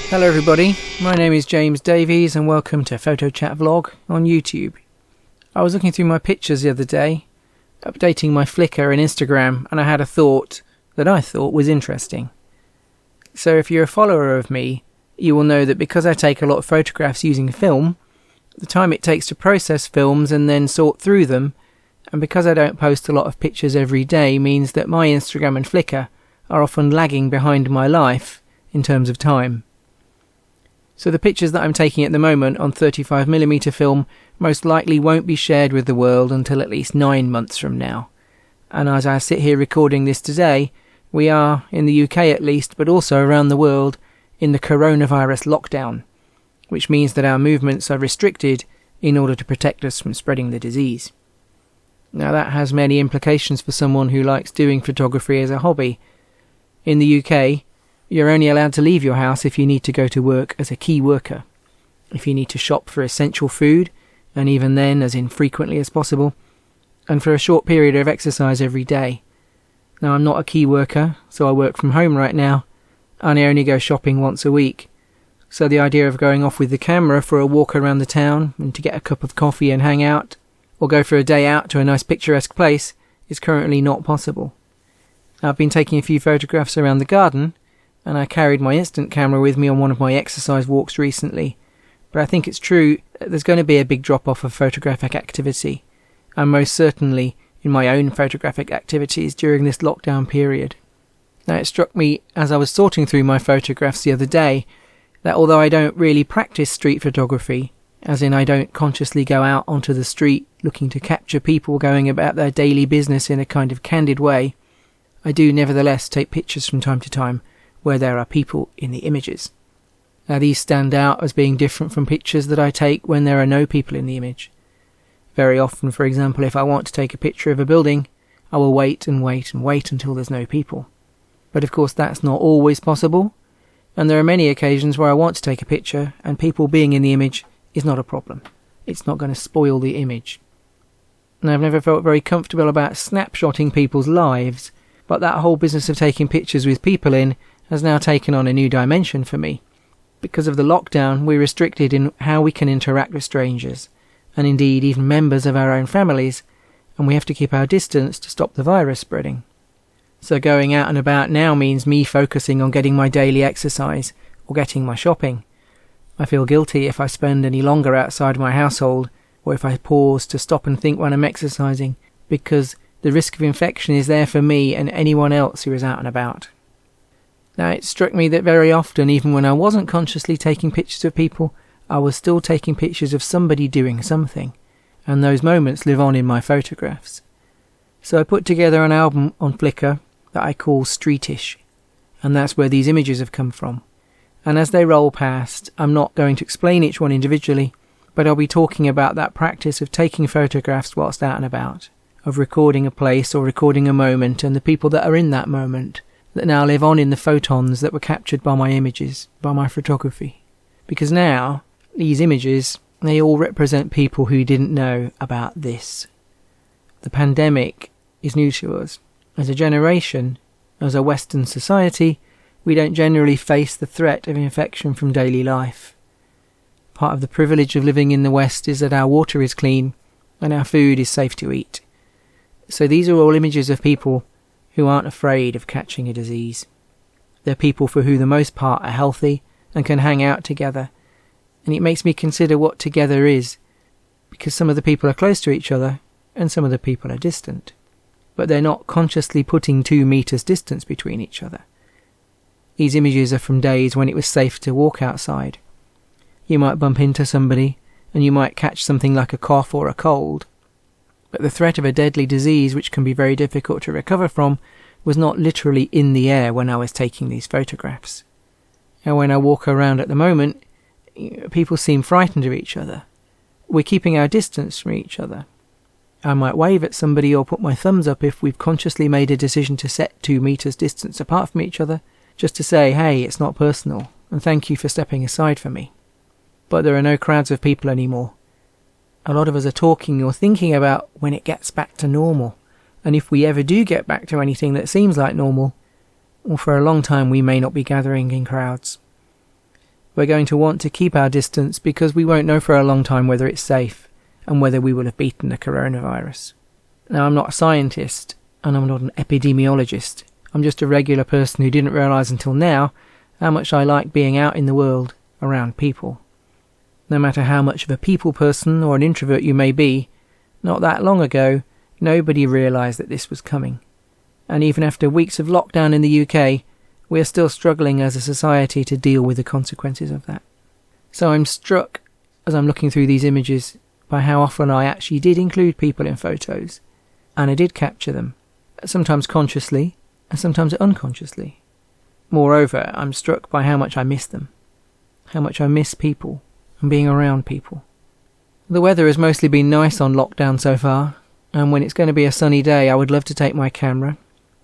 Hello everybody, my name is James Davies and welcome to Photo Chat Vlog on YouTube. I was looking through my pictures the other day, updating my Flickr and Instagram, and I had a thought that I thought was interesting. So if you're a follower of me, you will know that because I take a lot of photographs using film, the time it takes to process films and then sort through them, and because I don't post a lot of pictures every day, means that my Instagram and Flickr are often lagging behind my life in terms of time. So the pictures that I'm taking at the moment on 35mm film most likely won't be shared with the world until at least 9 months from now. And as I sit here recording this today, we are, in the UK at least, but also around the world, in the coronavirus lockdown, which means that our movements are restricted in order to protect us from spreading the disease. Now that has many implications for someone who likes doing photography as a hobby. In the UK, you're only allowed to leave your house if you need to go to work as a key worker, if you need to shop for essential food, and even then as infrequently as possible, and for a short period of exercise every day. Now I'm not a key worker, so I work from home right now, and I only go shopping once a week, so the idea of going off with the camera for a walk around the town and to get a cup of coffee and hang out, or go for a day out to a nice picturesque place, is currently not possible. I've been taking a few photographs around the garden, and I carried my instant camera with me on one of my exercise walks recently, but I think it's true that there's going to be a big drop-off of photographic activity, and most certainly in my own photographic activities during this lockdown period. Now it struck me as I was sorting through my photographs the other day that although I don't really practice street photography, as in I don't consciously go out onto the street looking to capture people going about their daily business in a kind of candid way, I do nevertheless take pictures from time to time where there are people in the images. Now these stand out as being different from pictures that I take when there are no people in the image. Very often, for example, if I want to take a picture of a building, I will wait and wait and wait until there's no people. But of course that's not always possible, and there are many occasions where I want to take a picture and people being in the image is not a problem. It's not going to spoil the image. And I've never felt very comfortable about snapshotting people's lives, but that whole business of taking pictures with people in has now taken on a new dimension for me. Because of the lockdown, we're restricted in how we can interact with strangers, and indeed even members of our own families, and we have to keep our distance to stop the virus spreading. So going out and about now means me focusing on getting my daily exercise, or getting my shopping. I feel guilty if I spend any longer outside my household, or if I pause to stop and think when I'm exercising, because the risk of infection is there for me and anyone else who is out and about. Now it struck me that very often, even when I wasn't consciously taking pictures of people, I was still taking pictures of somebody doing something, and those moments live on in my photographs. So I put together an album on Flickr that I call Streetish, and that's where these images have come from. And as they roll past, I'm not going to explain each one individually, but I'll be talking about that practice of taking photographs whilst out and about, of recording a place or recording a moment and the people that are in that moment, that now live on in the photons that were captured by my images, by my photography. Because now, these images, they all represent people who didn't know about this. The pandemic is new to us. As a generation, as a Western society, we don't generally face the threat of infection from daily life. Part of the privilege of living in the West is that our water is clean and our food is safe to eat. So these are all images of people who aren't afraid of catching a disease. They're people for who the most part are healthy and can hang out together, and it makes me consider what together is, because some of the people are close to each other and some of the people are distant, but they're not consciously putting 2 meters distance between each other. These images are from days when it was safe to walk outside. You might bump into somebody and you might catch something like a cough or a cold, but the threat of a deadly disease, which can be very difficult to recover from, was not literally in the air when I was taking these photographs. And when I walk around at the moment, people seem frightened of each other. We're keeping our distance from each other. I might wave at somebody or put my thumbs up if we've consciously made a decision to set 2 meters distance apart from each other, just to say, hey, it's not personal, and thank you for stepping aside for me. But there are no crowds of people anymore. A lot of us are talking or thinking about when it gets back to normal, and if we ever do get back to anything that seems like normal, well, for a long time we may not be gathering in crowds. We're going to want to keep our distance because we won't know for a long time whether it's safe and whether we will have beaten the coronavirus. Now, I'm not a scientist and I'm not an epidemiologist. I'm just a regular person who didn't realise until now how much I like being out in the world around people. No matter how much of a people person or an introvert you may be, not that long ago, nobody realised that this was coming. And even after weeks of lockdown in the UK, we are still struggling as a society to deal with the consequences of that. So I'm struck, as I'm looking through these images, by how often I actually did include people in photos, and I did capture them, sometimes consciously and sometimes unconsciously. Moreover, I'm struck by how much I miss them, how much I miss people and being around people. The weather has mostly been nice on lockdown so far, and when it's going to be a sunny day, I would love to take my camera,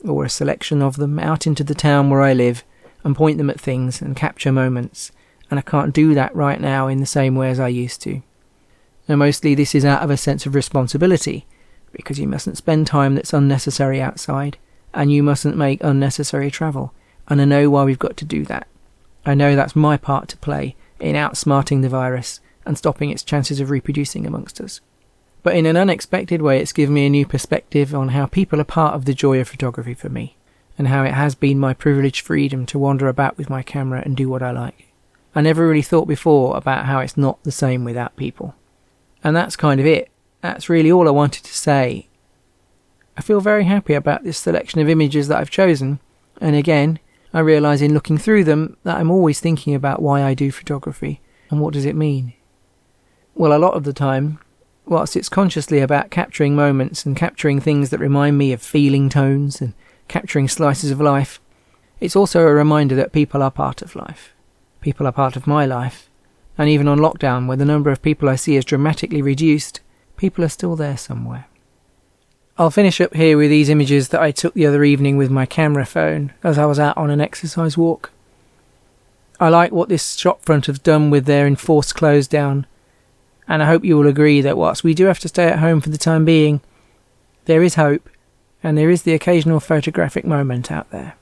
or a selection of them, out into the town where I live and point them at things and capture moments, and I can't do that right now in the same way as I used to. And mostly this is out of a sense of responsibility, because you mustn't spend time that's unnecessary outside, and you mustn't make unnecessary travel, and I know why we've got to do that. I know that's my part to play in outsmarting the virus and stopping its chances of reproducing amongst us. But in an unexpected way, it's given me a new perspective on how people are part of the joy of photography for me, and how it has been my privileged freedom to wander about with my camera and do what I like. I never really thought before about how it's not the same without people. And that's kind of it. That's really all I wanted to say. I feel very happy about this selection of images that I've chosen, and again, I realise in looking through them that I'm always thinking about why I do photography, and what does it mean. Well, a lot of the time, whilst it's consciously about capturing moments and capturing things that remind me of feeling tones and capturing slices of life, it's also a reminder that people are part of life. People are part of my life, and even on lockdown, where the number of people I see is dramatically reduced, people are still there somewhere. I'll finish up here with these images that I took the other evening with my camera phone as I was out on an exercise walk. I like what this shop front have done with their enforced close down, and I hope you will agree that whilst we do have to stay at home for the time being, there is hope, and there is the occasional photographic moment out there.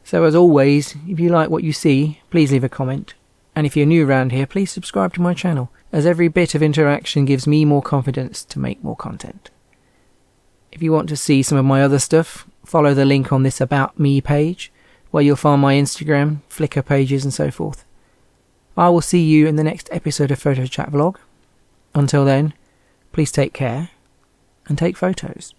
So as always, if you like what you see, please leave a comment, and if you're new around here, please subscribe to my channel, as every bit of interaction gives me more confidence to make more content. If you want to see some of my other stuff, follow the link on this About Me page, where you'll find my Instagram, Flickr pages and so forth. I will see you in the next episode of Photo Chat Vlog. Until then, please take care and take photos.